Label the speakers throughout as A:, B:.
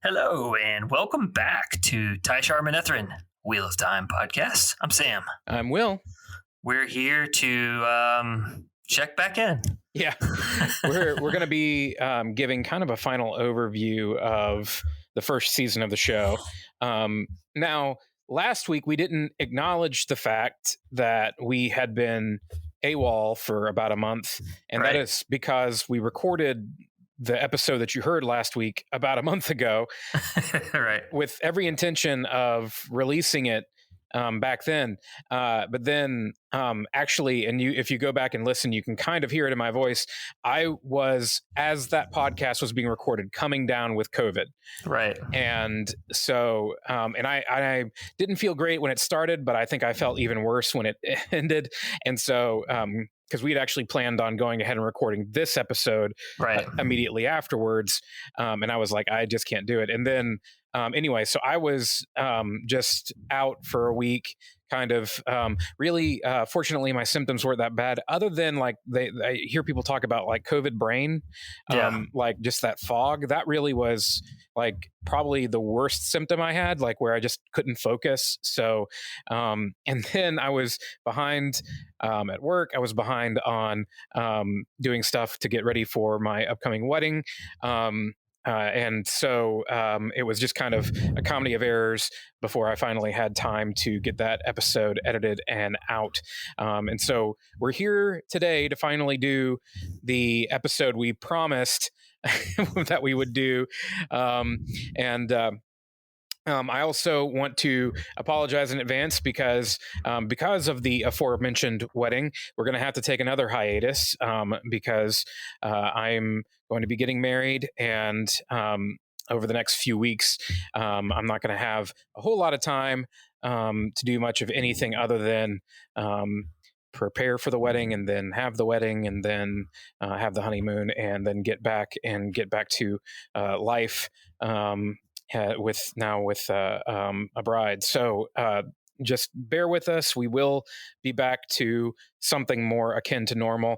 A: Hello, and welcome back to Tai'Shar Wheel of Time podcast. I'm Sam.
B: I'm Will.
A: We're here to check back in.
B: Yeah, we're going to be giving kind of a final overview of the first season of the show. Now, last week we didn't acknowledge the fact that we had been AWOL for about a month, and
A: Right.
B: that is because we recorded the episode that you heard last week about a month ago
A: Right.
B: with every intention of releasing it back then. But then actually, and if you go back and listen, you can kind of hear it in my voice. I was, as that podcast was being recorded, coming down with COVID.
A: Right.
B: And so, and I didn't feel great when it started, but I think I felt even worse when it ended. And so, because we'd actually planned on going ahead and recording this episode
A: Right.
B: immediately afterwards. And I was like, I just can't do it. And then anyway, so I was just out for a week, kind of really, fortunately, my symptoms weren't that bad, other than like I hear people talk about like COVID brain, like just that fog. That really was like probably the worst symptom I had, like where I just couldn't focus. So, and then I was behind at work. I was behind on doing stuff to get ready for my upcoming wedding. And so it was just kind of a comedy of errors before I finally had time to get that episode edited and out. And so we're here today to finally do the episode we promised that we would do. I also want to apologize in advance because of the aforementioned wedding, we're going to have to take another hiatus because I'm going to be getting married, and over the next few weeks, I'm not going to have a whole lot of time to do much of anything other than prepare for the wedding, and then have the wedding, and then have the honeymoon, and then get back to life. With a bride. So just bear with us. We will be back to something more akin to normal.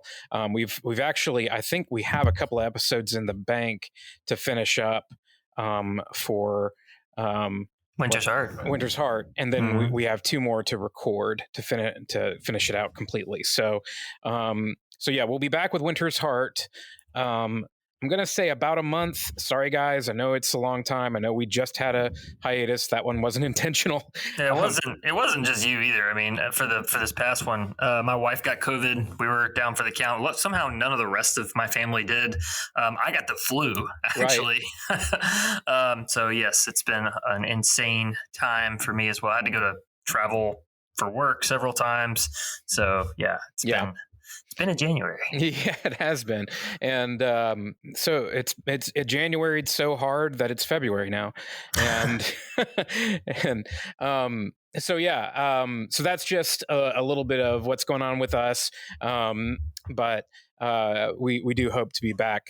B: We've actually, I think we have a couple of episodes in the bank to finish up for
A: Winter's Heart.
B: And then we have two more to record to finish it out completely. So yeah, we'll be back with Winter's Heart. I'm going to say about a month. Sorry, guys. I know it's a long time. I know we just had a hiatus. That one wasn't intentional.
A: Yeah, it wasn't just you either. I mean, for this past one, my wife got COVID. We were down for the count. Somehow none of the rest of my family did. I got the flu, actually. Right. So yes, it's been an insane time for me as well. I had to go to travel for work several times. So yeah, it's been a January.
B: Yeah, it has been. And so it January'd so hard that it's February now. And so that's just a little bit of what's going on with us. But we do hope to be back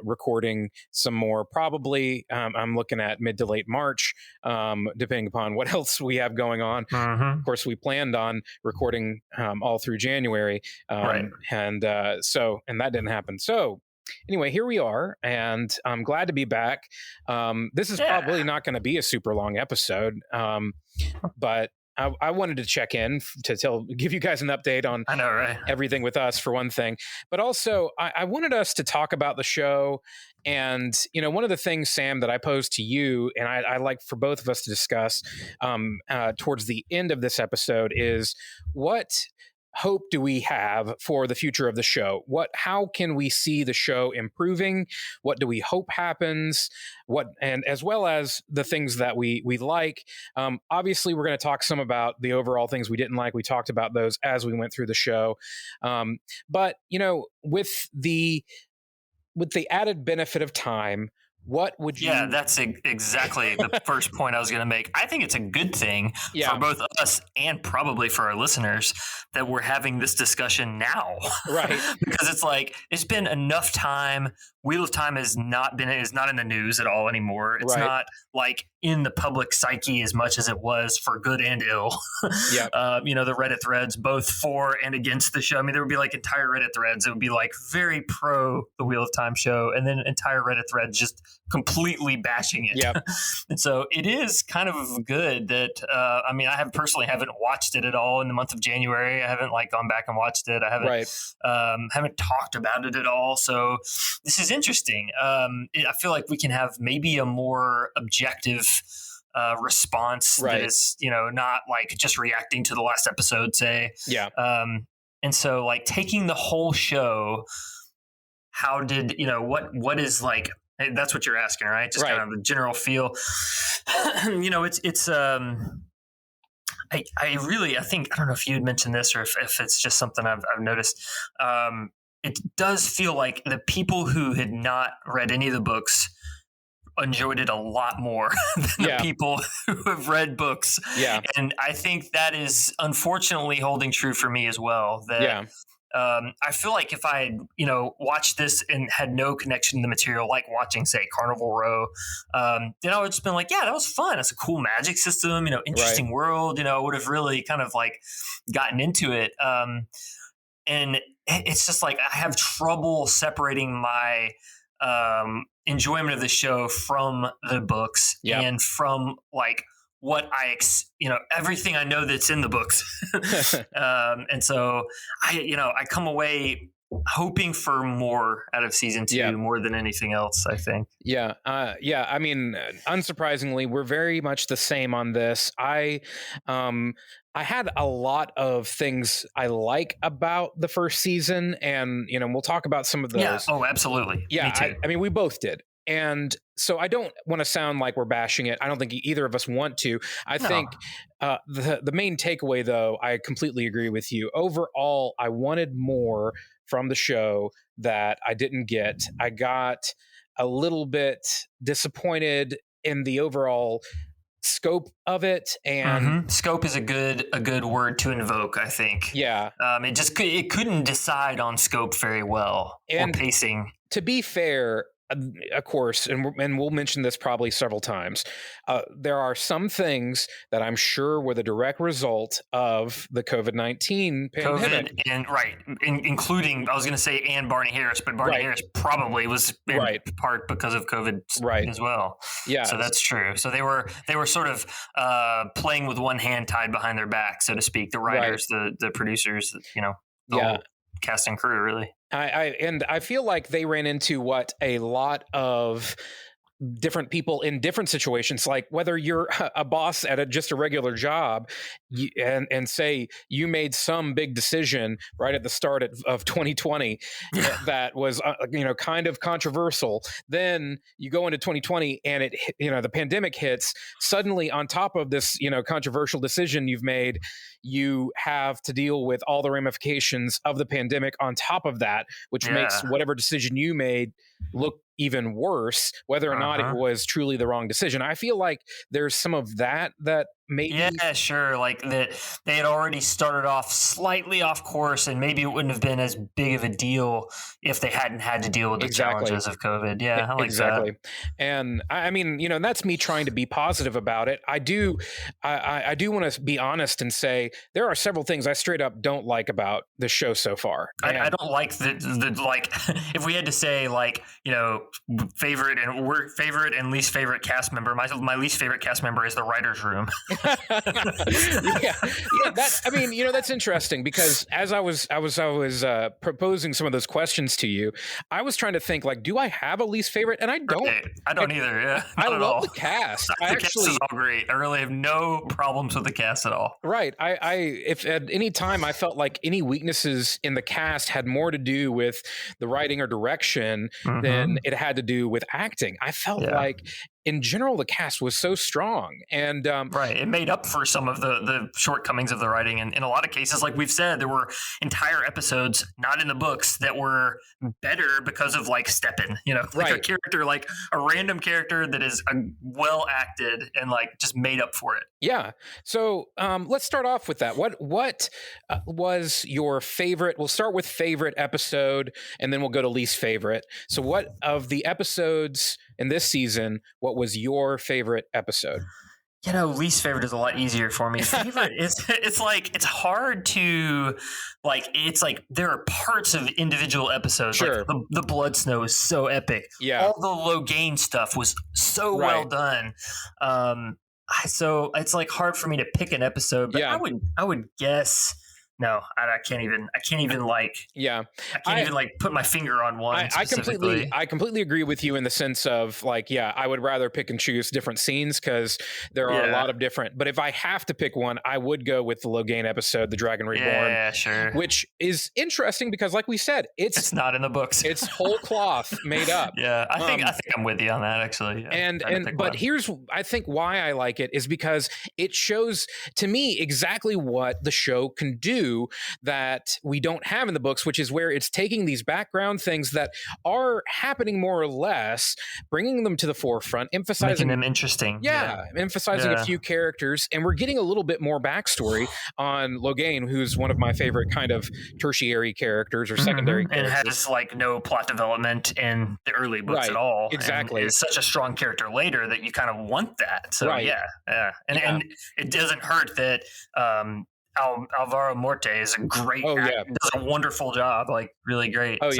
B: recording some more, probably I'm looking at mid to late March, depending upon what else we have going on. Of course, we planned on recording all through January,
A: right.
B: And that didn't happen. So anyway, here we are, and I'm glad to be back. This is probably not going to be a super long episode, but I wanted to check in to give you guys an update on everything with us, for one thing. But also, I wanted us to talk about the show. And, one of the things, Sam, that I posed to you, and I like for both of us to discuss towards the end of this episode, is what hope do we have for the future of the show? How can we see the show improving? What do we hope happens? And as well as the things that we like. Obviously, we're going to talk some about the overall things we didn't like. We talked about those as we went through the show. But with the added benefit of time, what would you...
A: Yeah, that's exactly the first point I was going to make. I think it's a good thing for both us and probably for our listeners that we're having this discussion now.
B: Right.
A: Because it's like, it's been enough time. Wheel of Time is not in the news at all anymore. It's not like in the public psyche as much as it was for good and ill. The Reddit threads, both for and against the show. I mean, there would be like entire Reddit threads. It would be like very pro the Wheel of Time show, and then entire Reddit threads just completely bashing it.
B: Yep.
A: And so it is kind of good that, I haven't watched it at all in the month of January. I haven't like gone back and watched it. I haven't talked about it at all. So this is interesting. I feel like we can have maybe a more objective response that is, not like just reacting to the last episode, say.
B: Yeah.
A: And so like taking the whole show, how did, what is like, that's what you're asking, right? Just kind of the general feel. I think, I don't know if you had mentioned this or if it's just something I've noticed. It does feel like the people who had not read any of the books enjoyed it a lot more than the people who have read books. Yeah. And I think that is unfortunately holding true for me as well. I feel like if I had, watched this and had no connection to the material, like watching, say, Carnival Row, then I would just been like, yeah, that was fun. It's a cool magic system, interesting world. I would have really kind of like gotten into it. And it's just like I have trouble separating my enjoyment of the show from the books and from like what everything I know that's in the books. And so I come away hoping for more out of season 2 more than anything else, I think.
B: Yeah. I mean, unsurprisingly, we're very much the same on this. I had a lot of things I like about the first season, and we'll talk about some of those.
A: Yeah. Oh, absolutely.
B: Yeah.
A: Me too.
B: I mean, we both did. And so I don't want to sound like we're bashing it. I don't think either of us want to. I think the main takeaway, though, I completely agree with you. Overall, I wanted more from the show that I didn't get. I got a little bit disappointed in the overall scope of it, and
A: scope is a good word to invoke, I think. It couldn't decide on scope very well, or pacing.
B: To be fair, of course, and we'll mention this probably several times, there are some things that I'm sure were the direct result of the COVID-19 pandemic.
A: Including, I was going to say, and Barney Harris, but Barney Harris probably was in part because of COVID as well. Yeah. So that's true. So they were sort of playing with one hand tied behind their back, so to speak, the writers, the producers, the whole cast and crew, really.
B: I feel like they ran into what a lot of different people in different situations, like whether you're a boss at just a regular job and say you made some big decision right at the start of 2020 that was kind of controversial. Then you go into 2020 and the pandemic hits. Suddenly, on top of this controversial decision you've made, you have to deal with all the ramifications of the pandemic on top of that, which makes whatever decision you made look even worse, whether or not it was truly the wrong decision. I feel like there's some of that maybe.
A: Yeah, sure. Like that they had already started off slightly off course, and maybe it wouldn't have been as big of a deal if they hadn't had to deal with the challenges of COVID. Yeah, I like that.
B: And I mean, that's me trying to be positive about it. I do want to be honest and say there are several things I straight up don't like about the show so far.
A: I don't like the like if we had to say like, favorite and least favorite cast member, my least favorite cast member is the writer's room.
B: That's interesting, because as I was proposing some of those questions to you, I was trying to think like, do I have a least favorite? And I don't.
A: I don't either. Yeah,
B: I love the cast.
A: Cast is all great. I really have no problems with the cast at all.
B: Right. If at any time I felt like any weaknesses in the cast had more to do with the writing or direction than it had to do with acting. I felt like in general, the cast was so strong. And
A: right, it made up for some of the shortcomings of the writing. And in a lot of cases, like we've said, there were entire episodes not in the books that were better because of like Steppen, like a character, like a random character that is well acted and like just made up for it.
B: Yeah. So let's start off with that. What was your favorite? We'll start with favorite episode, and then we'll go to least favorite. So what of the episodes in this season, what was your favorite episode?
A: Least favorite is a lot easier for me. Favorite it's like it's hard to like. It's like there are parts of individual episodes.
B: Sure.
A: Like the Blood Snow is so epic.
B: Yeah.
A: All the Logain stuff was so well done. So it's like hard for me to pick an episode, but I would guess. No, I can't even like.
B: Yeah,
A: I can't even like put my finger on one.
B: I completely agree with you in the sense of like, I would rather pick and choose different scenes because there are a lot of different. But if I have to pick one, I would go with the Logain episode, The Dragon Reborn.
A: Yeah, sure.
B: Which is interesting because, like we said, it's
A: not in the books.
B: It's whole cloth made up.
A: Yeah, I think I'm with you on that actually. Yeah,
B: but here's I think why I like it is because it shows to me exactly what the show can do that we don't have in the books, which is where it's taking these background things that are happening more or less, bringing them to the forefront, emphasizing
A: making them interesting.
B: Emphasizing a few characters, and we're getting a little bit more backstory on Logain, who's one of my favorite kind of tertiary characters or secondary characters.
A: And has like no plot development in the early books at all.
B: Exactly.
A: And is such a strong character later that you kind of want that. So and it doesn't hurt that Alvaro Morte is a great actor, does a wonderful job, like really great. I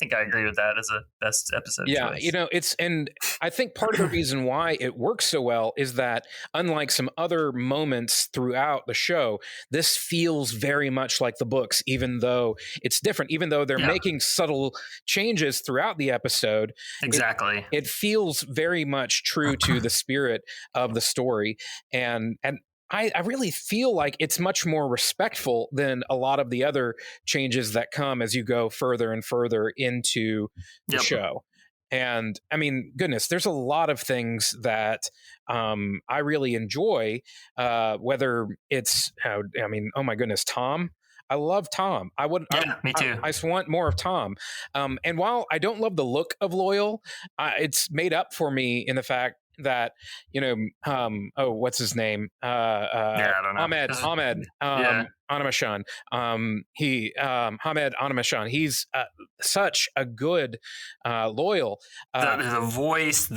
A: think I agree with that as a best episode choice.
B: And I think part of the reason why it works so well is that unlike some other moments throughout the show, this feels very much like the books, even though it's different, even though they're making subtle changes throughout the episode.
A: Exactly.
B: It feels very much true to the spirit of the story. And I really feel like it's much more respectful than a lot of the other changes that come as you go further and further into the show. And I mean, goodness, there's a lot of things that I really enjoy, whether it's, oh my goodness, Tom. I love Tom.
A: Me too.
B: I just want more of Tom. And while I don't love the look of Loyal, it's made up for me in the fact that what's his name?
A: I don't know.
B: Ahmed Animashan. Hamed Animashan. He's such a good Loyal.
A: The voice,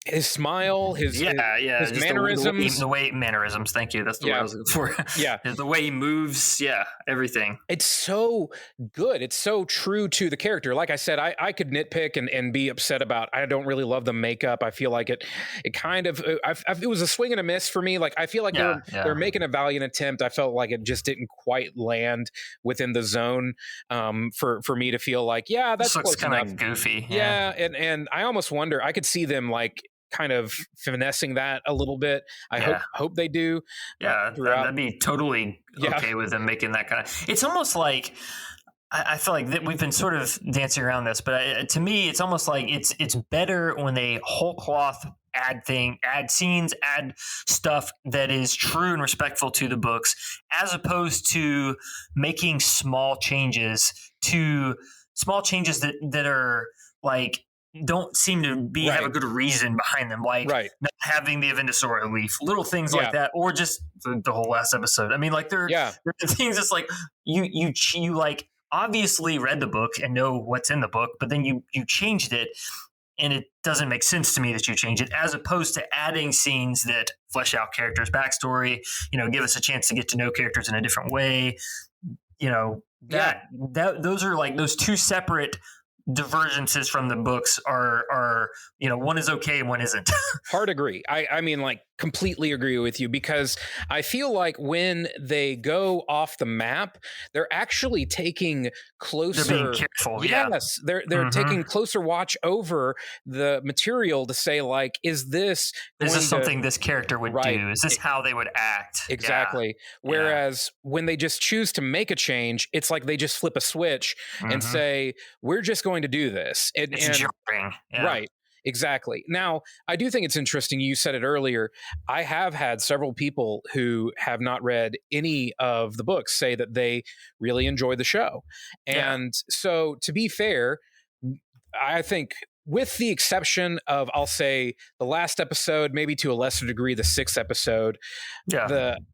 A: his smile, his mannerisms, the way mannerisms. Thank you. That's the word I was looking for. The way he moves. Yeah, everything.
B: It's so good. It's so true to the character. Like I said, I could nitpick and be upset about. I don't really love the makeup. I feel like it kind of. It was a swing and a miss for me. Like I feel like they're making a valiant attempt. I felt like it just didn't quite land within the zone for me to feel like that's
A: looks kind of goofy.
B: And I almost wonder. I could see them like kind of finessing that a little bit. I hope they do.
A: That'd be totally okay with them making that kind of. It's almost like I feel like that we've been sort of dancing around this, but to me, it's almost like it's better when they whole cloth add scenes, add stuff that is true and respectful to the books, as opposed to making small changes that are like. Don't seem to have a good reason behind them, like not having the Avendosora leaf, little things like that, or just the whole last episode. I mean, like there are things that's like you like obviously read the book and know what's in the book, but then you changed it, and it doesn't make sense to me that you change it, as opposed to adding scenes that flesh out characters' backstory, give us a chance to get to know characters in a different way. Those are like those two separate divergences from the books are one is okay and one isn't.
B: Hard agree. I mean, like completely agree with you, because I feel like when they go off the map, they're actually taking closer.
A: They're being careful.
B: Yes, they're taking closer watch over the material to say, like, is this
A: something this character would do? Is this how they would act?
B: Exactly.
A: Yeah.
B: Whereas when they just choose to make a change, it's like they just flip a switch and say, we're just going to do this.
A: It's jarring. Yeah.
B: Right. Exactly. Now, I do think it's interesting. You said it earlier. I have had several people who have not read any of the books say that they really enjoy the show. And so, to be fair, I think, with the exception of, I'll say, the last episode, maybe to a lesser degree, the 6th episode,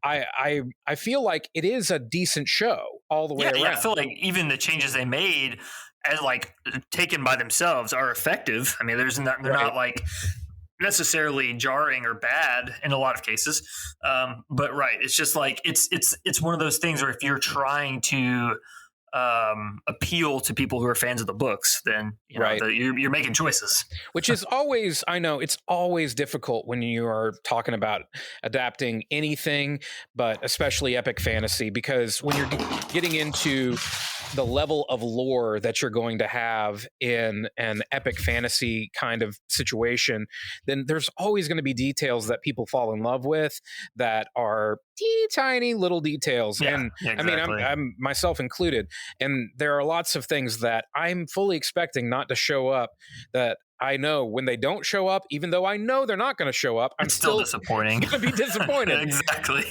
B: I feel like it is a decent show all the way around.
A: Yeah, I feel like even the changes they made, as like taken by themselves, are effective. I mean, they're not like necessarily jarring or bad in a lot of cases, but it's just like it's one of those things where if you're trying to appeal to people who are fans of the books, then you're making choices.
B: Which is always, I know it's always difficult when you are talking about adapting anything, but especially epic fantasy, because when you're getting into the level of lore that you're going to have in an epic fantasy kind of situation, then there's always going to be details that people fall in love with that are teeny tiny little details. And exactly. I mean, I'm myself included. And there are lots of things that I'm fully expecting not to show up, that I know when they don't show up, even though I know they're not going to show up, I'm still
A: disappointing.
B: Going to be disappointed.
A: Exactly.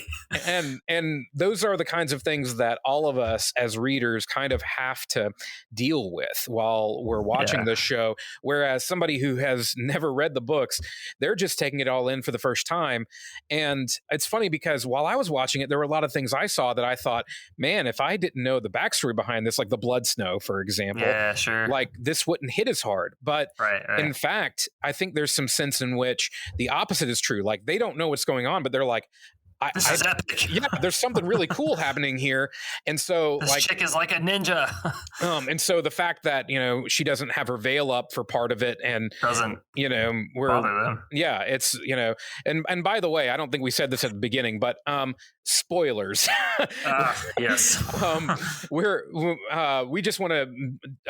B: And those are the kinds of things that all of us as readers kind of have to deal with while we're watching this show. Whereas somebody who has never read the books, they're just taking it all in for the first time. And it's funny because while I was watching it, there were a lot of things I saw that I thought, man, if I didn't know the backstory behind this, like the blood snow, for example, like this wouldn't hit as hard. But in fact, I think there's some sense in which the opposite is true. Like, they don't know what's going on, but they're like,
A: this is epic.
B: Yeah, there's something really cool happening here. And so
A: this chick is like a ninja.
B: And so the fact that, she doesn't have her veil up for part of it and
A: doesn't, bother them.
B: Yeah, it's, and by the way, I don't think we said this at the beginning, but spoilers.
A: Yes.
B: We just want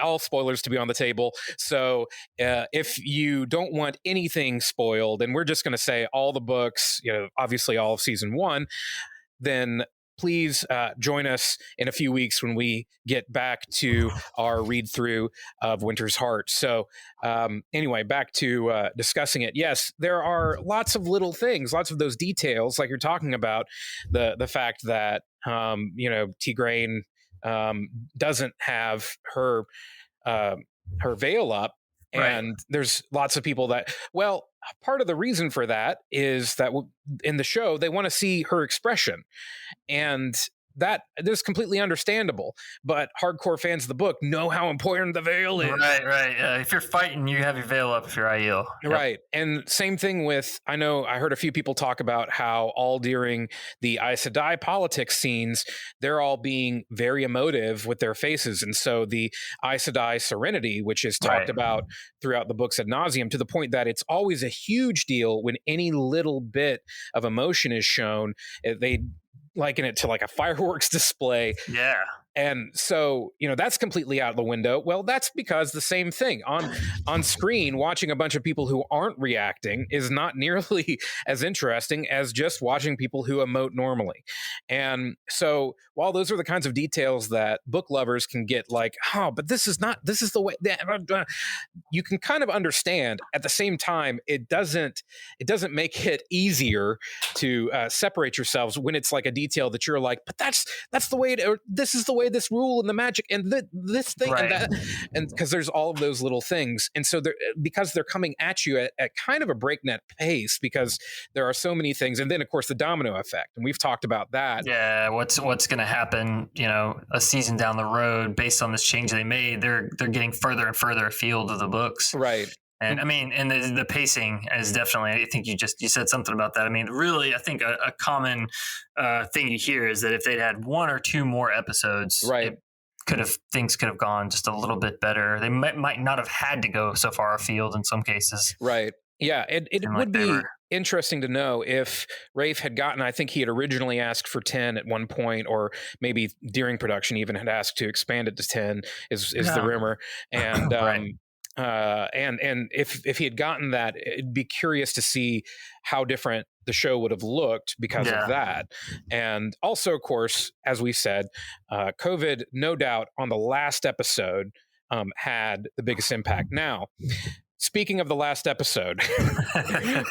B: all spoilers to be on the table. So if you don't want anything spoiled, and we're just going to say all the books, obviously all of season 1, then please join us in a few weeks when we get back to our read through of Winter's Heart. So anyway, back to discussing it. Yes, there are lots of little things, lots of those details, like you're talking about, the fact that Tigraine doesn't have her veil up. And there's lots of people that, part of the reason for that is that in the show, they want to see her expression. And that is completely understandable. But hardcore fans of the book know how important the veil is.
A: Right. If you're fighting, you have your veil up if you're Aiel.
B: Yep. Right. And same thing with, I heard a few people talk about how all during the Aes Sedai politics scenes, they're all being very emotive with their faces. And so the Aes Sedai serenity, which is talked about throughout the books ad nauseum, to the point that it's always a huge deal when any little bit of emotion is shown. They liken it to like a fireworks display.
A: Yeah.
B: And so, that's completely out of the window. Well, that's because the same thing on screen, watching a bunch of people who aren't reacting is not nearly as interesting as just watching people who emote normally. And so while those are the kinds of details that book lovers can get like, but this is the way that you can kind of understand. At the same time, it doesn't make it easier to separate yourselves when it's like a detail that you're like, but that's the way or this is the way this rule and the magic and this thing and that, and because there's all of those little things. And so because they're coming at you at kind of a breakneck pace, because there are so many things. And then of course the domino effect, and we've talked about that.
A: Yeah. What's going to happen, a season down the road based on this change they made, they're getting further and further afield of the books.
B: Right.
A: And I mean, and the pacing is definitely, I think you said something about that. I mean, really, I think a common thing you hear is that if they'd had 1 or 2 more episodes, things could have gone just a little bit better. They might not have had to go so far afield in some cases.
B: Right. Yeah, it would be interesting to know if Rafe had gotten, I think he had originally asked for 10 at one point, or maybe during production even had asked to expand it to 10 is the rumor. And
A: Right.
B: and if he had gotten that, it'd be curious to see how different the show would have looked because of that. And also, of course, as we said, COVID, no doubt, on the last episode had the biggest impact. Now, speaking of the last episode,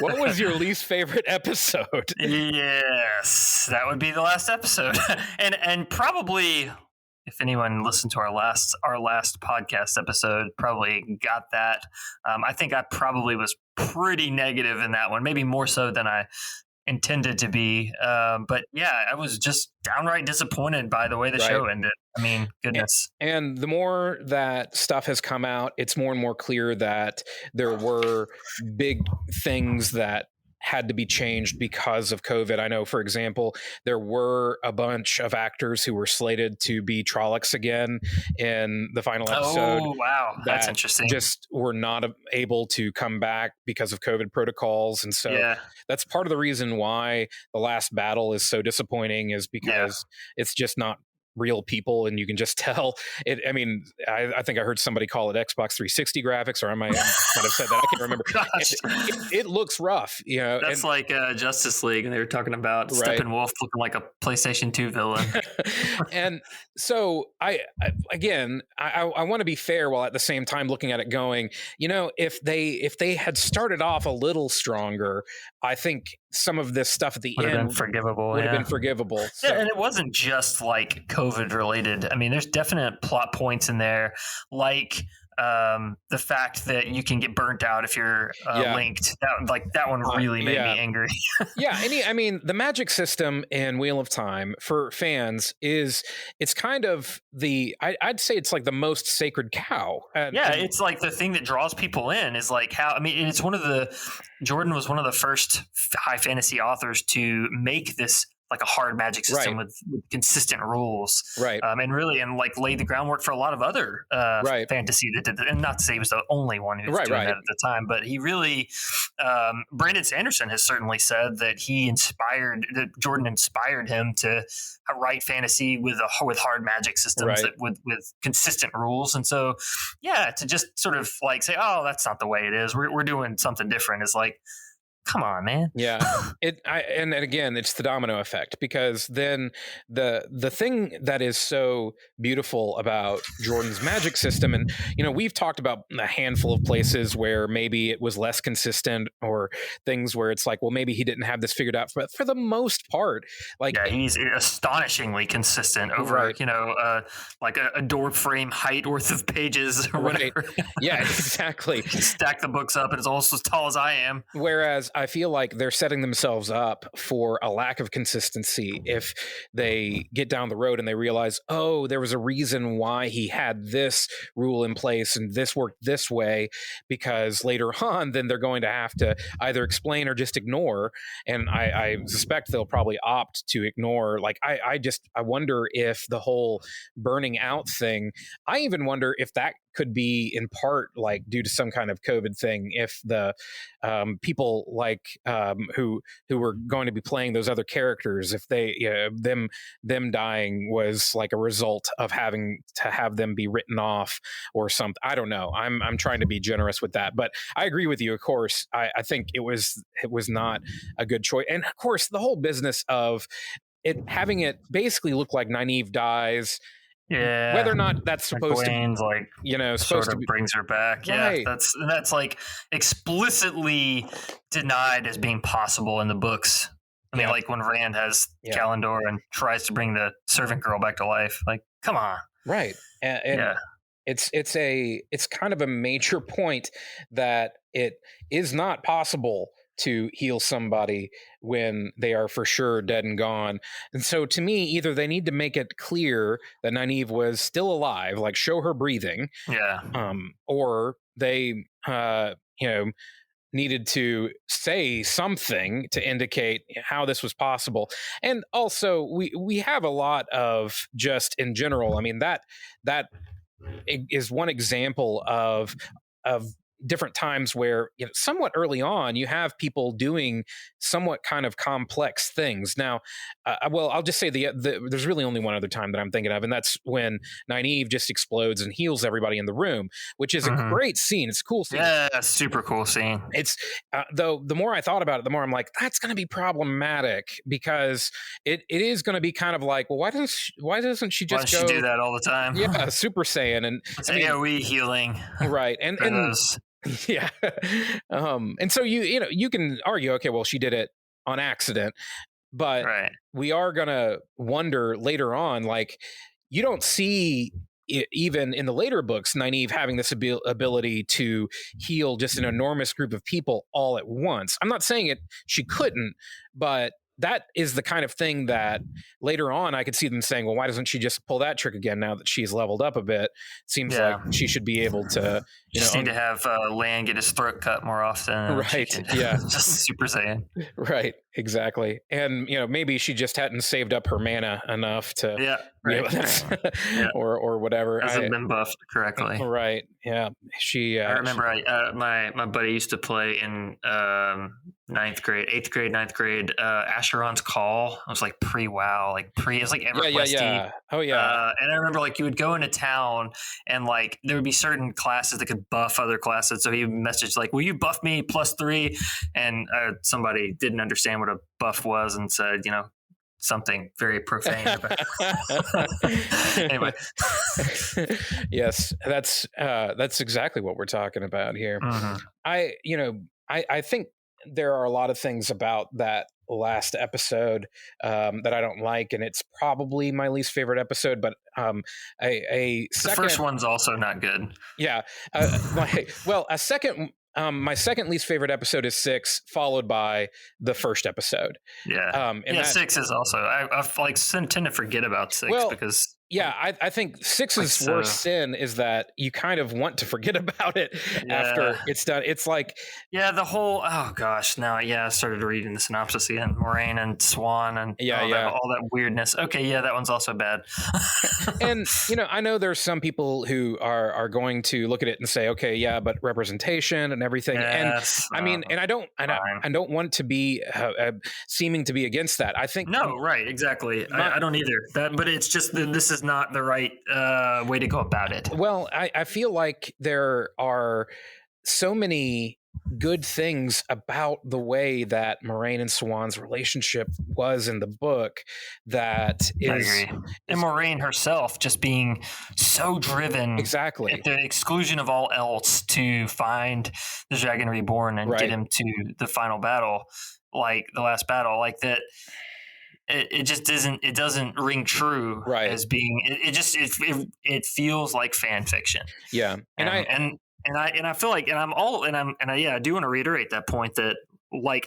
B: what was your least favorite episode?
A: Yes, that would be the last episode. and probably, if anyone listened to our last podcast episode, probably got that. I think I probably was pretty negative in that one, maybe more so than I intended to be. But yeah, I was just downright disappointed by the way the show ended. I mean, goodness.
B: And the more that stuff has come out, it's more and more clear that there were big things that had to be changed because of COVID. I know, for example, there were a bunch of actors who were slated to be Trollocs again in the final episode.
A: Oh, wow. That's interesting.
B: Just were not able to come back because of COVID protocols. And so that's part of the reason why the last battle is so disappointing, is because it's just not real people, and you can just tell it. I mean, I think I heard somebody call it Xbox 360 graphics, or I might have said that. I can't remember. It looks rough, you know.
A: That's like Justice League, and they were talking about Steppenwolf looking like a PlayStation 2 villain.
B: And so I want to be fair, while at the same time looking at it going, you know, if they had started off a little stronger, I think some of this stuff at the end would have been forgivable. So.
A: Yeah, and it wasn't just like COVID related. I mean, there's definite plot points in there, like the fact that you can get burnt out if you're linked. That one really made me angry.
B: I mean, the magic system in Wheel of Time for fans it's kind of I'd say it's like the most sacred cow.
A: It's like the thing that draws people in is like how, I mean, it's Jordan was one of the first high fantasy authors to make this like a hard magic system with consistent rules, and like laid the groundwork for a lot of other fantasy that did, and not to say he was the only one who was doing that at the time, but he really, Brandon Sanderson has certainly said that that Jordan inspired him to write fantasy with hard magic systems with consistent rules, and so to just sort of like say, oh, that's not the way it is. We're doing something different. Is like, come on, man.
B: And again, it's the domino effect, because then the thing that is so beautiful about Jordan's magic system, and you know, we've talked about a handful of places where maybe it was less consistent, or things where it's like, well, maybe he didn't have this figured out, but for the most part, like,
A: he's astonishingly consistent over like a door frame height worth of pages or whatever.
B: Exactly.
A: Stack the books up and it's almost as tall as I am.
B: Whereas I feel like they're setting themselves up for a lack of consistency if they get down the road and they realize, oh, there was a reason why he had this rule in place and this worked this way, because later on, then they're going to have to either explain or just ignore. And I suspect they'll probably opt to ignore. Like, I wonder if the whole burning out thing, I even wonder if that could be in part like due to some kind of COVID thing. If the people like who were going to be playing those other characters, if they them dying was like a result of having to have them be written off or something. I don't know. I'm trying to be generous with that, but I agree with you. Of course, I think it was not a good choice, and of course the whole business of having it basically look like Nynaeve dies.
A: Yeah,
B: whether or not that's supposed
A: Egwene's
B: to,
A: like,
B: supposed
A: sort of brings her back. Yeah, that's like explicitly denied as being possible in the books. I mean, like when Rand has Kalendor and tries to bring the servant girl back to life. Like, come on,
B: right? And it's kind of a major point that it is not possible to heal somebody when they are for sure dead and gone. And so to me, either they need to make it clear that Nynaeve was still alive, like show her breathing, or they needed to say something to indicate how this was possible. And also we have a lot of, just in general, I mean, that is one example of different times where, somewhat early on, you have people doing somewhat kind of complex things. Now, well, I'll just say there's really only one other time that I'm thinking of, and that's when Nynaeve just explodes and heals everybody in the room, which is a great scene. It's a cool scene.
A: Yeah, super cool scene.
B: It's though the more I thought about it, the more I'm like, that's going to be problematic, because it is going to be kind of like, well, why doesn't she just
A: go do that all the time?
B: Yeah, Super Saiyan and
A: AoE healing,
B: right? And yeah, and so you can argue, okay, well, she did it on accident, but we are gonna wonder later on, like, you don't see even in the later books, Nynaeve having this ability to heal just an enormous group of people all at once. I'm not saying she couldn't, but that is the kind of thing that later on I could see them saying, well, why doesn't she just pull that trick again now that she's leveled up a bit? Seems like she should be able to,
A: just need to have Lan get his throat cut more often.
B: Right. Yeah.
A: Just Super Saiyan.
B: Right. Exactly. And, maybe she just hadn't saved up her mana enough to, or whatever.
A: Hasn't been buffed correctly.
B: Right. Yeah.
A: I remember my buddy used to play in 8th grade, Asheron's Call. It was like pre-WoW, it was like EverQuest.
B: Yeah. Oh yeah.
A: And I remember you would go into town and there would be certain classes that could buff other classes. So he would message will you buff me +3? And somebody didn't understand what a buff was and said, something very profane about anyway.
B: Yes, that's exactly what we're talking about here. I think there are a lot of things about that last episode that I don't like, and it's probably my least favorite episode, but the
A: first one's also not good.
B: Yeah. My second least favorite episode is 6, followed by the first episode.
A: Yeah. 6 is also, I tend to forget about 6 because.
B: Yeah, I think 6's worst sin is that you kind of want to forget about it after it's done. It's like...
A: Yeah, the whole... Oh, gosh. Now, I started reading the synopsis again. Moraine and Swan and all that weirdness. Okay, that one's also bad.
B: And, I know there's some people who are going to look at it and say, okay, yeah, but representation and everything.
A: Yes,
B: and I don't want to be seeming to be against that. I think...
A: No, right, exactly. I don't either. But it's just this is not the right way to go about it.
B: Well, I feel like there are so many good things about the way that Moraine and Swan's relationship was in the book that is... I agree.
A: And Moraine herself just being so driven,
B: exactly,
A: at the exclusion of all else, to find the Dragon Reborn and get him to the final battle, the last battle, that. It just doesn't ring true as being. It feels like fan fiction.
B: Yeah,
A: and I feel like, I do want to reiterate that point that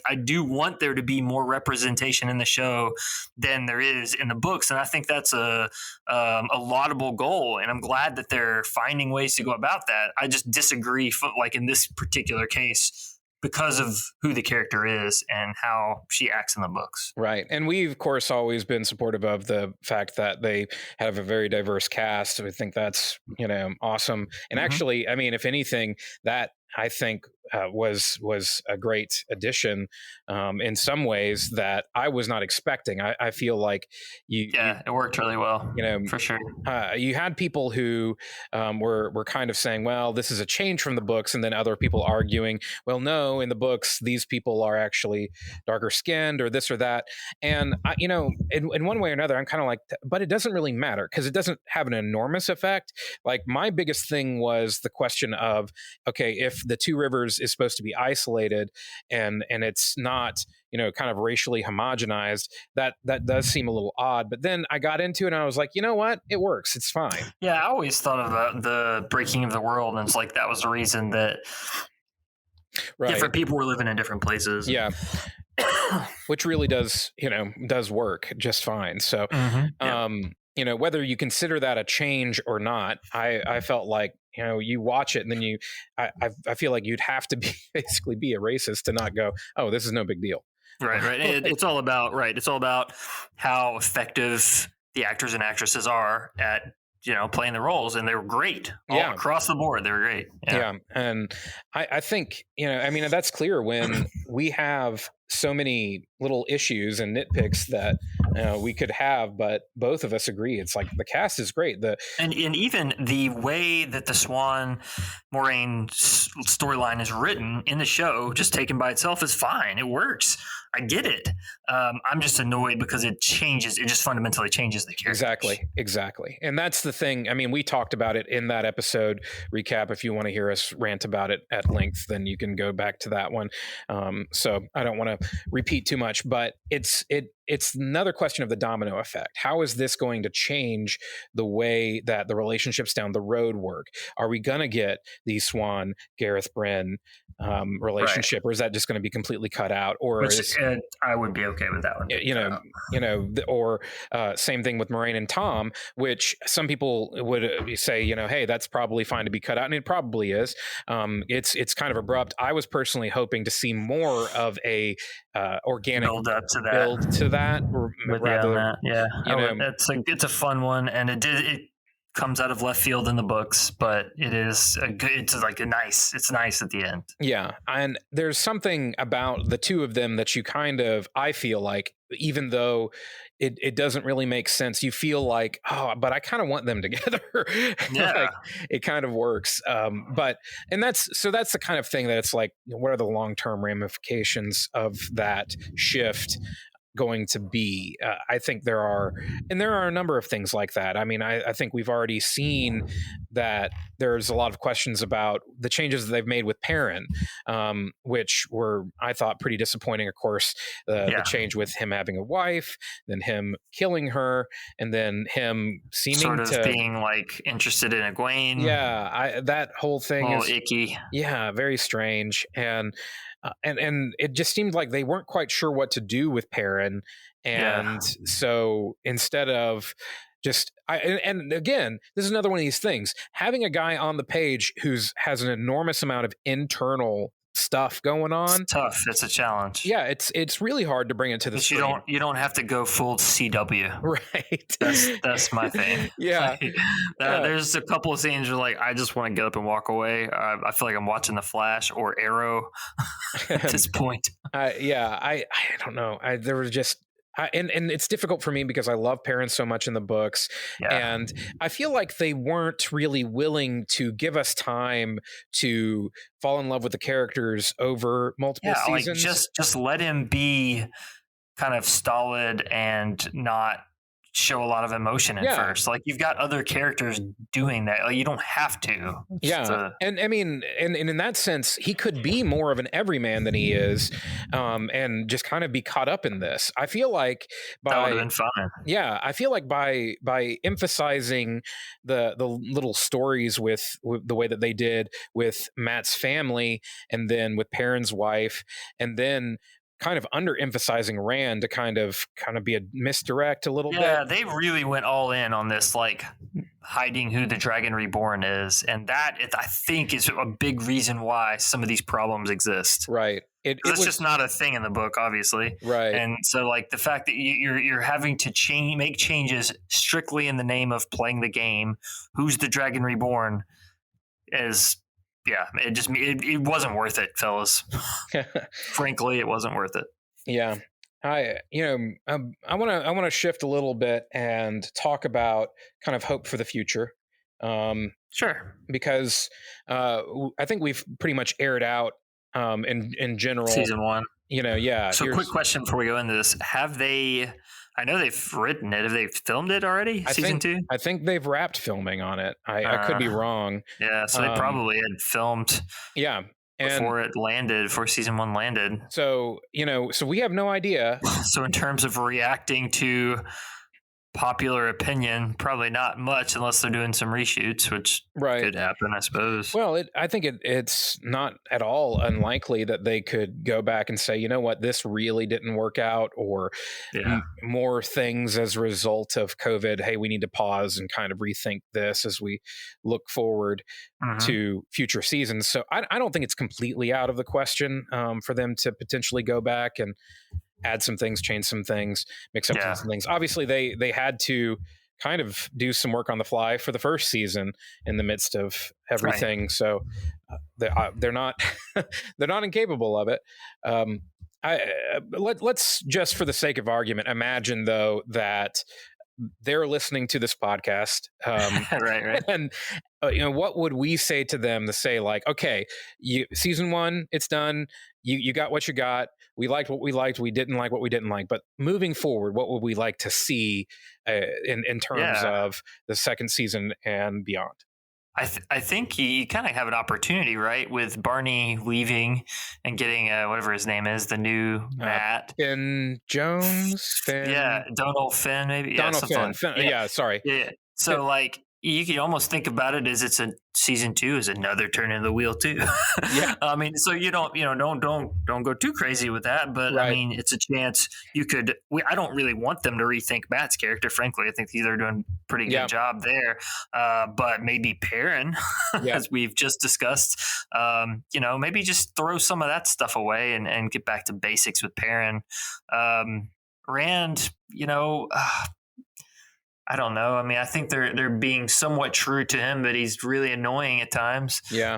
A: I do want there to be more representation in the show than there is in the books, and I think that's a laudable goal, and I'm glad that they're finding ways to go about that. I just disagree, in this particular case, because of who the character is and how she acts in the books.
B: Right. And we've, of course, always been supportive of the fact that they have a very diverse cast. We think that's, awesome. And actually, if anything, that I think was a great addition in some ways that I was not expecting. I feel like
A: it worked really well. For sure.
B: You had people who were kind of saying, well, this is a change from the books, and then other people arguing, well, no, in the books these people are actually darker skinned or this or that. And in one way or another, I'm kind of like, but it doesn't really matter because it doesn't have an enormous effect. My biggest thing was the question of, okay, if the two rivers is supposed to be isolated and it's not kind of racially homogenized, that does seem a little odd. But then I got into it and I was like, you know what, it works, it's fine.
A: I always thought about the breaking of the world, and it's that was the reason that different people were living in different places.
B: Which really does work just fine. So whether you consider that a change or not, I felt like you watch it and then I feel like you'd have to basically be a racist to not go, oh, this is no big deal.
A: Right. It's all about how effective the actors and actresses are at playing the roles, and they were great all across the board. They were great.
B: Yeah. And I think, I mean, that's clear when we have so many little issues and nitpicks that we could have, but both of us agree it's like the cast is great.
A: And even the way that the Swan Moraine storyline is written in the show, just taken by itself, is fine. It works. I get it. I'm just annoyed because it changes. It just fundamentally changes the characters.
B: Exactly. And that's the thing. I mean, we talked about it in that episode recap. If you want to hear us rant about it at length, then you can go back to that one. So I don't want to repeat too much, but it's another question of the domino effect. How is this going to change the way that the relationships down the road work? Are we going to get the Swan, Gareth Bryn relationship, or is that just going to be completely cut out? Or
A: I would be okay with that one.
B: Or same thing with Moraine and Tom, which some people would say, hey, that's probably fine to be cut out, and it probably is. It's kind of abrupt. I was personally hoping to see more of a organic
A: build up to that. It's a fun one, and it comes out of left field in the books, but it's nice at the end.
B: Yeah. And there's something about the two of them that I feel like, even though it doesn't really make sense, you feel like, but I kind of want them together.
A: Yeah.
B: Like, it kind of works. That's the kind of thing that it's like, what are the long-term ramifications of that shift going to be? I think there are a number of things like that. I mean, I think we've already seen that there's a lot of questions about the changes that they've made with Perrin, which were, I thought, pretty disappointing. Of course, the change with him having a wife, then him killing her, and then him seeming to
A: being like interested in Egwene.
B: Yeah, that whole thing is
A: icky.
B: Yeah, very strange. And it just seemed like they weren't quite sure what to do with Perrin. And so instead of and again, this is another one of these things, having a guy on the page has an enormous amount of internal stuff going on.
A: It's tough. It's a challenge.
B: Yeah, it's really hard to bring it to the screen.
A: You don't have to go full CW.
B: Right.
A: That's my thing.
B: Yeah.
A: There's a couple of scenes where like I just want to get up and walk away. I feel like I'm watching The Flash or Arrow at this point.
B: I don't know. There was just and it's difficult for me because I love Perrin so much in the books, and I feel like they weren't really willing to give us time to fall in love with the characters over multiple seasons.
A: Like just let him be kind of stolid and not show a lot of emotion at first. Like, you've got other characters doing that. Like, you don't have to.
B: And I mean, and in that sense, he could be more of an everyman than he is, and just kind of be caught up in this. I feel like
A: that would have been fine.
B: Yeah, I feel like by emphasizing the little stories with the way that they did with Matt's family, and then with Perrin's wife, and then kind of underemphasizing Rand to kind of be a misdirect a little bit.
A: Yeah, they really went all in on this, like, hiding who the Dragon Reborn is, and that I think is a big reason why some of these problems exist.
B: Right.
A: It's just not a thing in the book, obviously.
B: Right.
A: And so, like, the fact that you're having to make changes strictly in the name of playing the game, who's the Dragon Reborn, is. Yeah, it wasn't worth it, fellas. Frankly, it wasn't worth it.
B: Yeah. I want to shift a little bit and talk about kind of hope for the future.
A: Sure.
B: Because I think we've pretty much aired out in general
A: season 1.
B: So
A: quick question before we go into this. I know they've written it. Have they filmed it already? Season 2?
B: I think they've wrapped filming on it. I could be wrong.
A: Yeah, so they probably had filmed.
B: Yeah.
A: Before season 1 landed.
B: So, so we have no idea.
A: So in terms of reacting to popular opinion, probably not much unless they're doing some reshoots, which could happen, I suppose.
B: Well, I think it's not at all unlikely that they could go back and say, you know what, this really didn't work out, or more things as a result of COVID. Hey, we need to pause and kind of rethink this as we look forward to future seasons. So I don't think it's completely out of the question for them to potentially go back and add some things, change some things, mix up some things. Obviously, they had to kind of do some work on the fly for the first season in the midst of everything. Right. So they're not they're not incapable of it. Let's just, for the sake of argument, imagine though that they're listening to this podcast,
A: right,
B: and what would we say to them to say, like, okay, season 1, it's done. You got what you got. We liked what we liked. We didn't like what we didn't like. But moving forward, what would we like to see in terms of the second season and beyond?
A: I think you kind of have an opportunity, right, with Barney leaving and getting whatever his name is, the new Matt.
B: Finn Jones?
A: Donald Finn, maybe.
B: Donald Finn. Sorry.
A: Yeah. So, like, you can almost think about it as it's a season 2 is another turn in the wheel too.
B: Yeah.
A: I mean, so you don't go too crazy with that, but right. I mean, it's a chance you could. I don't really want them to rethink Matt's character. Frankly, I think they're doing a pretty good job there. But maybe Perrin, as we've just discussed, maybe just throw some of that stuff away and get back to basics with Perrin. Rand, I don't know. I mean, I think they're being somewhat true to him, but he's really annoying at times.
B: Yeah.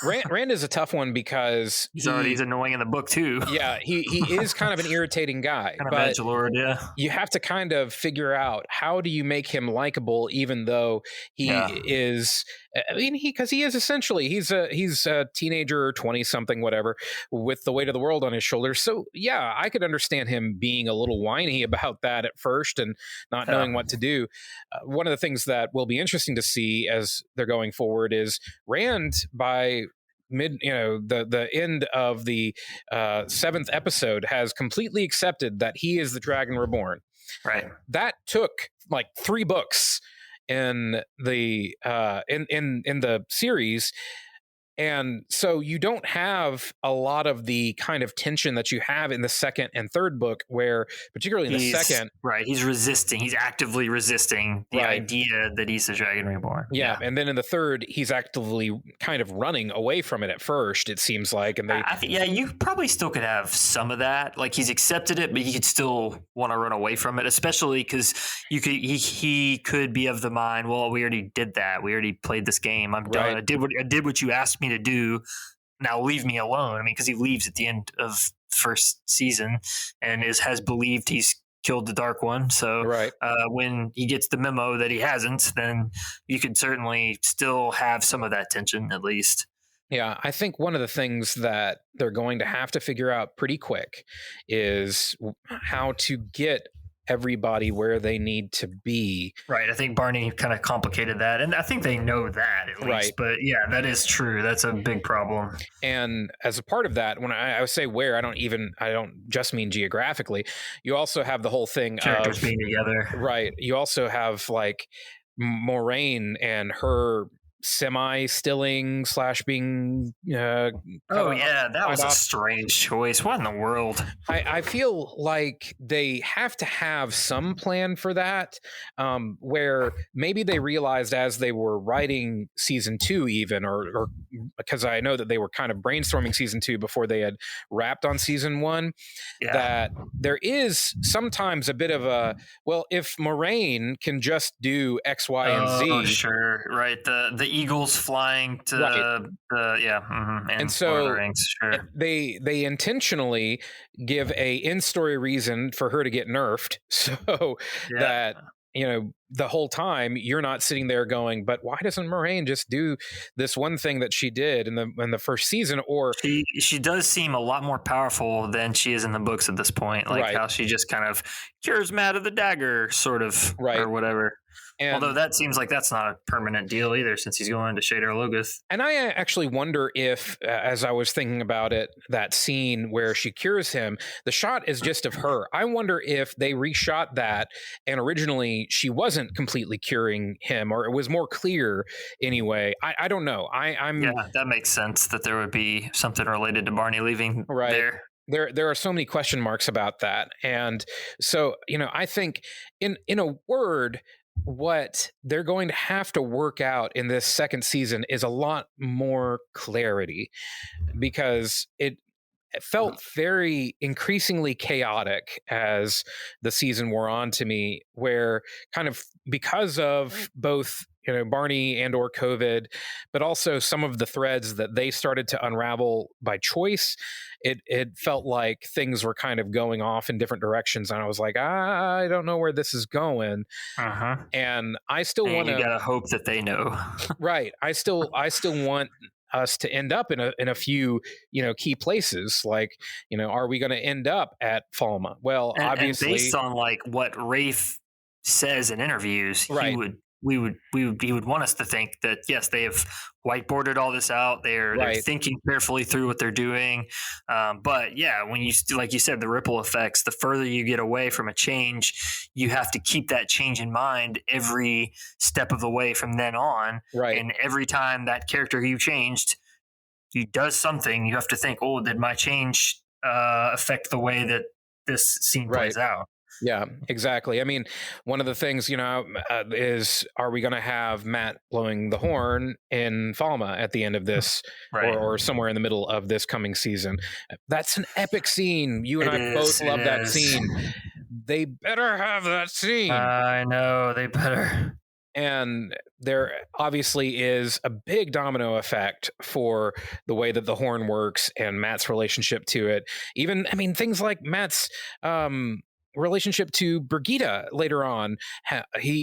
B: Rand is a tough one because
A: he's annoying in the book too.
B: Yeah, he is kind of an irritating guy.
A: Kind of edgelord, yeah.
B: You have to kind of figure out, how do you make him likable, even though he is. I mean, because he is essentially he's a teenager, 20-something, whatever, with the weight of the world on his shoulders. So yeah, I could understand him being a little whiny about that at first and not knowing what to do. One of the things that will be interesting to see as they're going forward is Rand, by the end of the 7th episode, has completely accepted that he is the Dragon Reborn.
A: Right.
B: That took like 3 books in the in the series. And so you don't have a lot of the kind of tension that you have in the 2nd and 3rd book, where particularly in the 2nd.
A: Right. He's resisting. He's actively resisting the idea that he's the Dragon Reborn.
B: Yeah. And then in the 3rd, he's actively kind of running away from it at first, it seems like. And
A: you probably still could have some of that. Like, he's accepted it, but he could still want to run away from it, especially because he could be of the mind, well, we already did that. We already played this game. I'm done. I did what you asked me to do. Now leave me alone. I mean, because he leaves at the end of first season and has believed he's killed the Dark One. So when he gets the memo that he hasn't, then you could certainly still have some of that tension, at least.
B: Yeah, I think one of the things that they're going to have to figure out pretty quick is how to get everybody where they need to be.
A: Right. I think Barney kind of complicated that. And I think they know that at least. Right. But yeah, that is true. That's a big problem.
B: And as a part of that, when I say where, I don't just mean geographically. You also have the whole thing
A: characters
B: of
A: being together.
B: Right. You also have like Moraine and her semi-stilling / being
A: that was a strange choice. What in the world?
B: I feel like they have to have some plan for that, where maybe they realized as they were writing season 2 even, or because I know that they were kind of brainstorming season 2 before they had wrapped on season 1, that there is sometimes a bit of a, well, if Moraine can just do X, Y, and Z.
A: Sure. Right. The eagles flying to and so the Rings, sure.
B: they intentionally give a in-story reason for her to get nerfed, so that the whole time you're not sitting there going, but why doesn't Moraine just do this one thing that she did in the first season? Or
A: she does seem a lot more powerful than she is in the books at this point, like how she just kind of cures Matt of the dagger, sort of, or whatever. And, although that seems like that's not a permanent deal either, since he's going to Shadar Logoth.
B: And I actually wonder if, as I was thinking about it, that scene where she cures him, the shot is just of her. I wonder if they reshot that and originally she wasn't completely curing him, or it was more clear anyway. I don't know.
A: That makes sense that there would be something related to Barney leaving there.
B: There are so many question marks about that. And so, I think in a word, what they're going to have to work out in this second season is a lot more clarity, because it felt very increasingly chaotic as the season wore on to me, where kind of because of both Barney and or COVID, but also some of the threads that they started to unravel by choice, it felt like things were kind of going off in different directions, and I was like, I don't know where this is going. And I still want to.
A: You gotta hope that they know.
B: Right. I still want us to end up in a few key places, like are we going to end up at Falma? Well, obviously,
A: and based on like what Rafe says in interviews,
B: right.
A: he would want us to think that yes, they have whiteboarded all this out. They're thinking carefully through what they're doing. But yeah, when you like you said, the ripple effects, the further you get away from a change, you have to keep that change in mind every step of the way from then on.
B: Right.
A: And every time that character you changed, he does something, you have to think, oh, did my change affect the way that this scene plays out?
B: Yeah, exactly. I mean, one of the things, is, are we going to have Matt blowing the horn in Falma at the end of this, or somewhere in the middle of this coming season? That's an epic scene. You and I both love that scene. They better have that scene.
A: I know, they better.
B: And there obviously is a big domino effect for the way that the horn works and Matt's relationship to it. Even, I mean, things like Matt's relationship to Brigitte later on.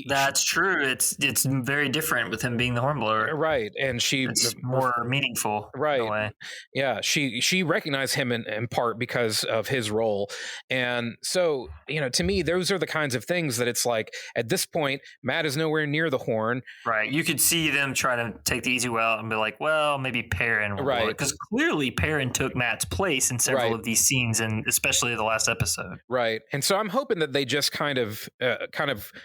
A: That's true. It's very different with him being the hornblower,
B: right? And
A: it's more meaningful,
B: right?
A: In a way.
B: Yeah, she recognized him in part because of his role, and so to me, those are the kinds of things that it's like at this point, Matt is nowhere near the horn.
A: Right. You could see them trying to take the easy way out and be like, well, maybe Perrin will, right? Because clearly Perrin took Matt's place in several of these scenes, and especially the last episode,
B: right? And so I'm hoping that they just kind of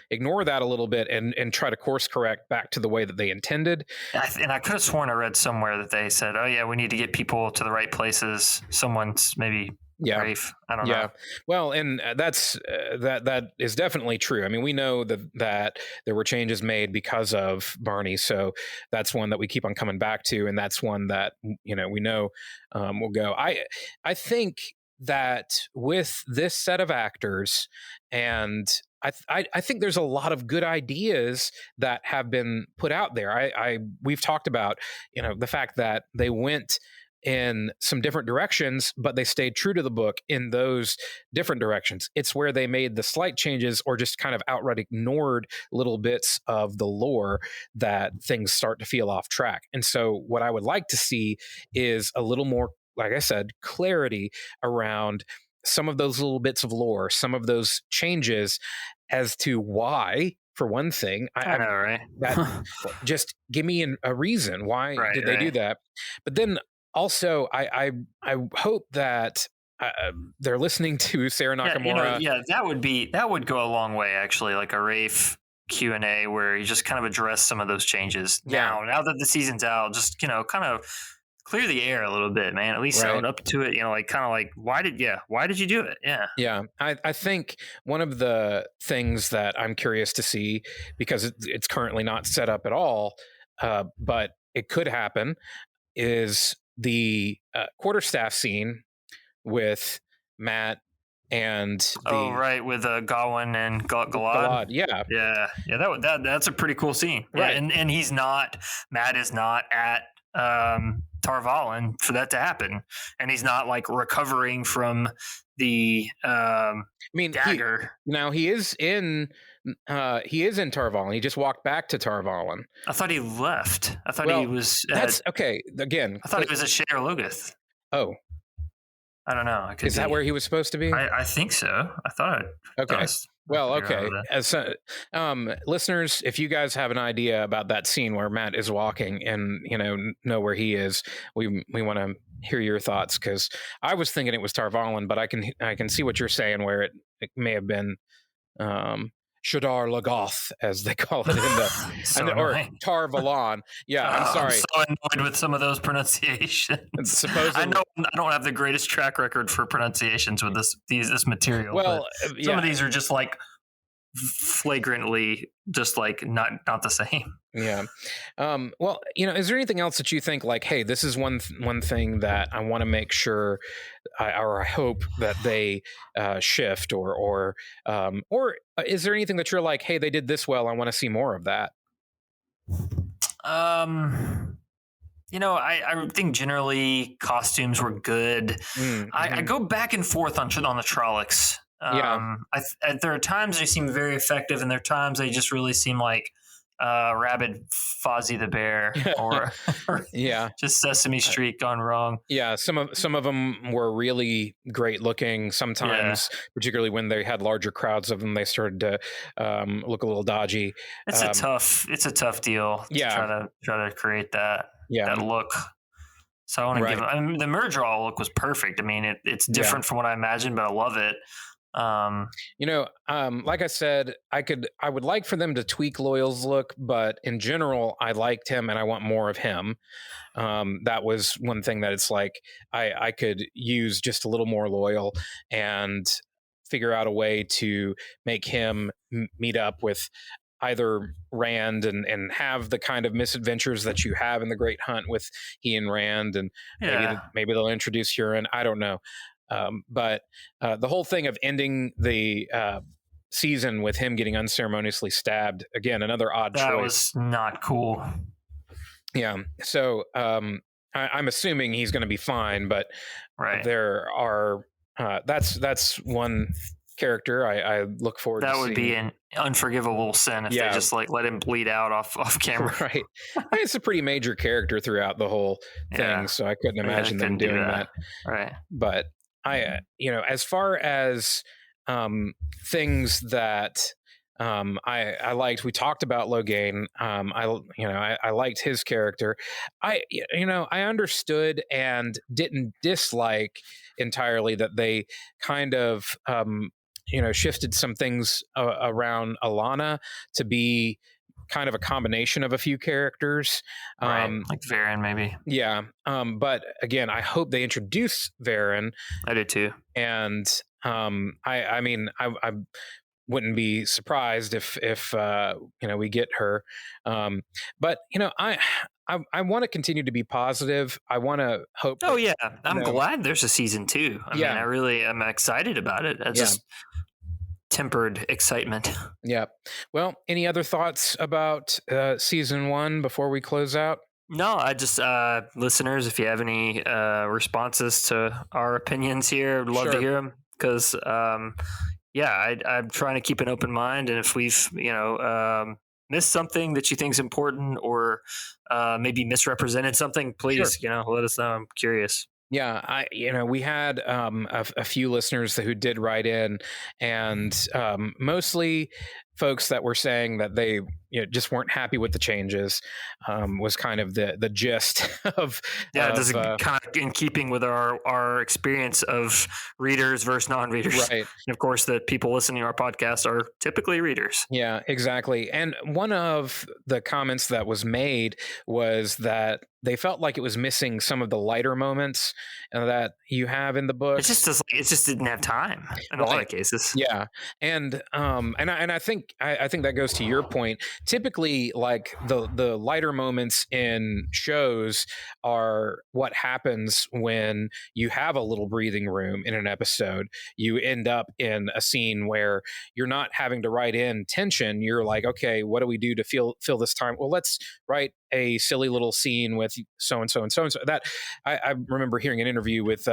B: ignore that a little bit and try to course correct back to the way that they intended.
A: And I could have sworn I read somewhere that they said, oh yeah, we need to get people to the right places. Someone's maybe Rafe. I don't know.
B: Well, and that's that is definitely true. I mean, we know that there were changes made because of Barney, so that's one that we keep on coming back to, and that's one that we know will go. I think that with this set of actors, and I think there's a lot of good ideas that have been put out there. We've talked about the fact that they went in some different directions, but they stayed true to the book in those different directions. It's where they made the slight changes or just kind of outright ignored little bits of the lore that things start to feel off track. And so what I would like to see is a little more, like I said, clarity around some of those little bits of lore, some of those changes as to why, for one thing.
A: I know, right?
B: That just give me a reason. Why did they do that? But then also, I hope that they're listening to Sarah Nakamura.
A: That would go a long way, actually, like a Rafe Q&A where you just kind of address some of those changes. Now that the season's out, just kind of clear the air a little bit, man. At least own up to it. Why did you do it?
B: Yeah. I think one of the things that I'm curious to see, because it's currently not set up at all, but it could happen, is the quarterstaff scene with Matt and
A: with Gawain and Galad. Yeah. That's a pretty cool scene.
B: Right.
A: Yeah, and Matt is not at Tar Valon for that to happen, and he's not like recovering from the dagger.
B: He is in Tar Valon. He just walked back to Tar Valon.
A: I thought he left. I thought he was.
B: That's okay. Again,
A: I thought he was at Share Logoth.
B: Oh,
A: I don't know.
B: Is that where he was supposed to be?
A: I think so. I thought.
B: Okay. Well, okay. As listeners, if you guys have an idea about that scene where Matt is walking and know where he is, we want to hear your thoughts, because I was thinking it was Tar Valon, but I can see what you're saying, where it may have been Shadar Logoth, as they call it or Tar Valon. Yeah, I'm sorry.
A: I'm so annoyed with some of those pronunciations. Supposedly, I know I don't have the greatest track record for pronunciations with this material.
B: Well,
A: some of these are just like flagrantly just like not the same.
B: Yeah. Well, is there anything else that you think like, hey, this is one thing that I want to make sure, or I hope that they shift, or is there anything that you're like, hey, they did this well, I want to see more of that?
A: I think generally costumes were good.
B: Mm-hmm.
A: I go back and forth on the Trollocs.
B: Yeah.
A: There are times they seem very effective, and there are times they just really seem like rabid Fozzie the Bear, or
B: Yeah.
A: just Sesame Street gone wrong.
B: Yeah, some of them were really great looking. Sometimes, particularly when they had larger crowds of them, they started to look a little dodgy.
A: It's a tough deal to try to create that look. So I want to give them. I mean, the Murdraw look was perfect. I mean, it's different from what I imagined, but I love it.
B: Like I said, I would like for them to tweak Loyal's look, but in general, I liked him and I want more of him. That was one thing that it's like I could use just a little more Loyal and figure out a way to make him meet up with either Rand and have the kind of misadventures that you have in The Great Hunt with he and Rand, and maybe they'll introduce Huron. I don't know. But the whole thing of ending the season with him getting unceremoniously stabbed, again, another odd choice.
A: That was not cool.
B: Yeah. So I'm assuming he's going to be fine, but there are that's one character I look forward to seeing.
A: That would be an unforgivable sin if they just like let him bleed out off camera.
B: Right. It's a pretty major character throughout the whole thing, so I couldn't imagine them doing that.
A: Right.
B: But I, as far as things that I liked, we talked about Logain. I liked his character. I understood and didn't dislike entirely that they kind of shifted some things around Alana to be kind of a combination of a few characters,
A: like Varen maybe.
B: Yeah, but again, I hope they introduce Varen.
A: I do too,
B: and I mean, I wouldn't be surprised if we get her. But I want to continue to be positive. I want to hope.
A: Oh yeah, I'm glad there's a season 2. I mean, I'm excited about it. Just tempered excitement.
B: Yeah. Well, any other thoughts about season 1 before we close out?
A: No, I just listeners, if you have any responses to our opinions here, I'd love to hear them, because I'm trying to keep an open mind, and if we've missed something that you think is important, or maybe misrepresented something, please let us know. I'm curious.
B: Yeah, we had a few listeners who did write in, and mostly folks that were saying that they just weren't happy with the changes. Was kind of the gist of.
A: Yeah, this is kind of in keeping with our experience of readers versus non-readers.
B: Right.
A: And of course, the people listening to our podcast are typically readers.
B: Yeah, exactly. And one of the comments that was made was that they felt like it was missing some of the lighter moments that you have in the book.
A: It just didn't have time in a lot of cases.
B: Yeah, and I think that goes to your point. Typically, like the lighter moments in shows are what happens when you have a little breathing room in an episode. You end up in a scene where you're not having to write in tension. You're like, okay, what do we do to fill this time? Well, let's write a silly little scene with so and so and so and so. That I remember hearing an interview with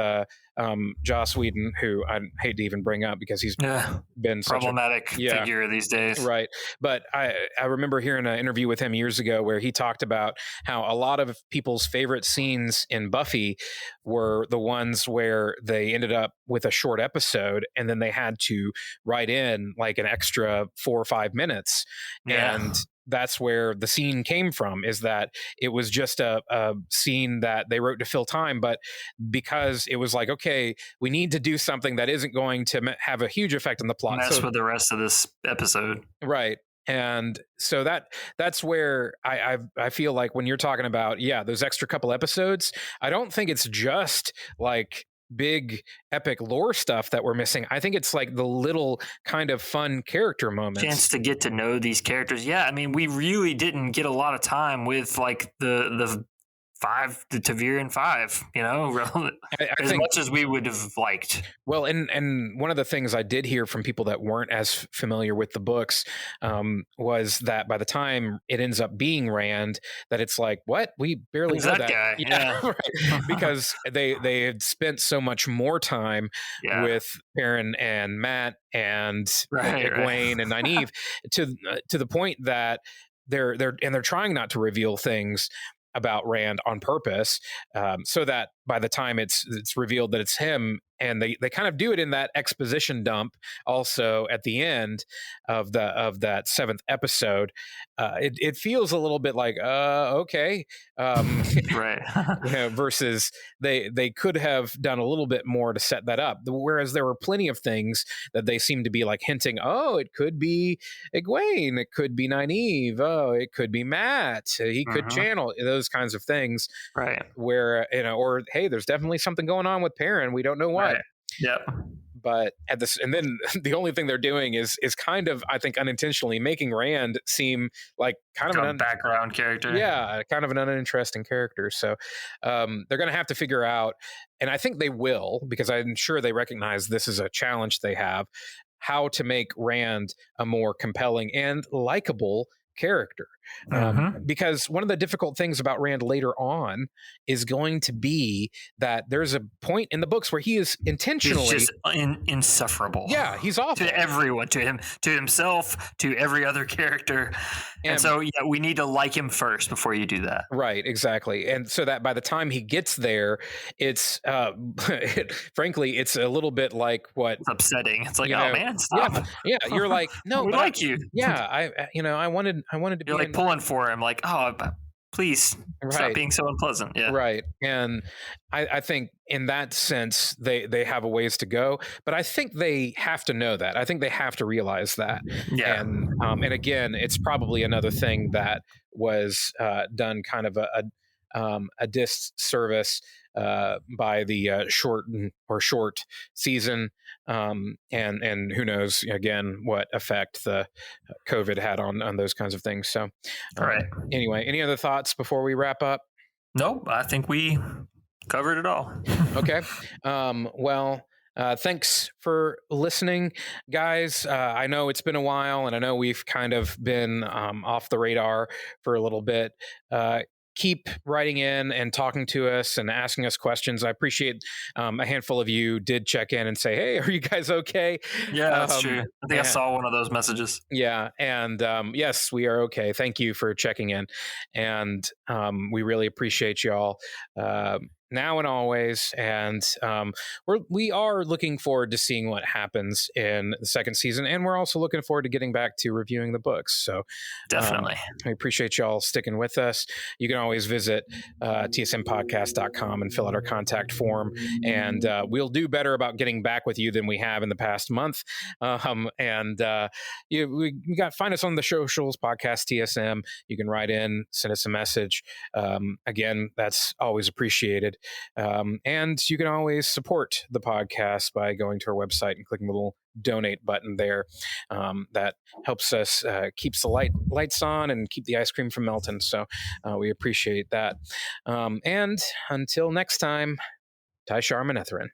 B: Joss Whedon, who I hate to even bring up because he's been such
A: problematic figure these days.
B: Right. But I remember hearing an interview with him years ago where he talked about how a lot of people's favorite scenes in Buffy were the ones where they ended up with a short episode and then they had to write in like an extra 4 or 5 minutes.
A: Yeah.
B: And that's where the scene came from, is that it was just a scene that they wrote to fill time, but because it was like, okay, we need to do something that isn't going to have a huge effect on the plot.
A: That's for the rest of this episode.
B: Right. And so that's where I feel like when you're talking about, those extra couple episodes, I don't think it's just like big epic lore stuff that we're missing. I think it's like the little kind of fun character moments.
A: Chance to get to know these characters. Yeah, I mean, we really didn't get a lot of time with like the Ta'Veren 5, as much as we would have liked.
B: Well, and one of the things I did hear from people that weren't as familiar with the books was that by the time it ends up being Rand, that it's like, what? We barely
A: Who's
B: know
A: that guy?
B: Yeah. Right. Because they had spent so much more time with Perrin and Mat and Egwene and Nynaeve to the point that they're trying not to reveal things about Rand on purpose, so that by the time it's revealed that it's him, and they kind of do it in that exposition dump also at the end of that 7th episode. It feels a little bit like okay,
A: right.
B: Versus they could have done a little bit more to set that up, whereas there were plenty of things that they seem to be like hinting, it could be Egwene, it could be Nynaeve, it could be Mat, he could channel those kinds of things,
A: right?
B: Where or hey, there's definitely something going on with Perrin, we don't know what.
A: Right. Yep.
B: But and then the only thing they're doing is kind of, I think, unintentionally making Rand seem like kind of
A: a background character.
B: Yeah, kind of an uninteresting character. So they're going to have to figure out, and I think they will, because I'm sure they recognize this is a challenge they have, how to make Rand a more compelling and likable character. Because one of the difficult things about Rand later on is going to be that there's a point in the books where he is intentionally
A: he's just insufferable.
B: Yeah, he's awful
A: to everyone, to himself, to every other character. And so we need to like him first before you do that.
B: Right, exactly. And so that by the time he gets there, it's frankly, it's a little bit like what,
A: it's upsetting. It's like, oh man, stop.
B: Yeah, you're like, no,
A: we like you.
B: Yeah, I wanted to
A: You're
B: be
A: like pulling for him, like, oh, please stop being so unpleasant. Yeah,
B: right. And I think in that sense they have a ways to go, but I think they have to know that. I think they have to realize that.
A: Yeah.
B: And again, it's probably another thing that was done kind of a disservice by the short season, and who knows again what effect the COVID had on those kinds of things. So,
A: all right.
B: Anyway, any other thoughts before we wrap up?
A: Nope, I think we covered it all.
B: Okay. Well. Thanks for listening, guys. I know it's been a while, and I know we've kind of been off the radar for a little bit. Keep writing in and talking to us and asking us questions. I appreciate a handful of you did check in and say, hey, are you guys okay?
A: Yeah, that's true. I think I saw one of those messages.
B: Yeah. And yes, we are okay. Thank you for checking in. And we really appreciate y'all now and always. And we are looking forward to seeing what happens in the 2nd season. And we're also looking forward to getting back to reviewing the books. So
A: definitely.
B: I appreciate y'all sticking with us. You can always visit tsmpodcast.com and fill out our contact form. And we'll do better about getting back with you than we have in the past month. Find us on the socials, Podcast TSM. You can write in, send us a message. Again, that's always appreciated. And you can always support the podcast by going to our website and clicking the little donate button there. That helps us keeps the lights on and keep the ice cream from melting. So we appreciate that. And until next time, Tai'Shar Manetheren.